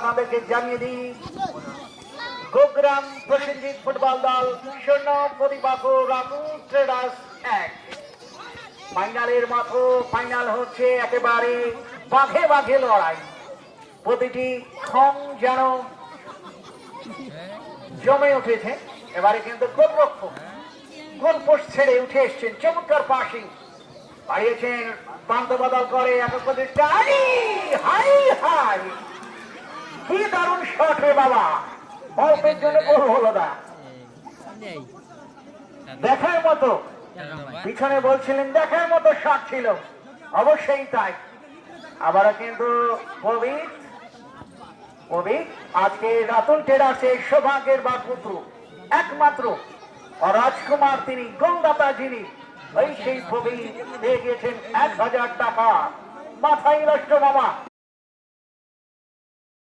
আপনাদেরকে জানিয়ে দিই গোগ্রাম প্রসেনজিৎ ফুটবল দল 0 প্রতিবাকু রামু ট্রেডার্স 1। ফাইনালের মতো ফাইনাল হচ্ছে একেবারে বাঘে বাঘে লড়াই। প্রতিটি ক্ষণ যেন জমে উঠেছে। এবারে কিন্তু গোলরক্ষক গোল পোস্ট ছেড়ে উঠে এসছেন, চমৎকার পাসিং বাড়িয়েছেন, প্রান্ত বদল করে একক প্রতিষ্ঠা। হাই হাই কি দারুণ শট রে বাবা, অল্পের জন্য গোল হলো না। দেখার মতো, পিছনে বলছিলেন দেখার মতো শট ছিল, অবশ্যই তাই। আবারও কিন্তু পবিত আজকে রাতুল ট্রেডার্সের সৌভাগ্যের বাগপুত্র, একমাত্র রাজকুমার তিনি, গোলদাতা যিনি, ওই সেই পবিত পেয়ে গিয়েছেন 1000 টাকা। মাথায় নষ্ট মামা।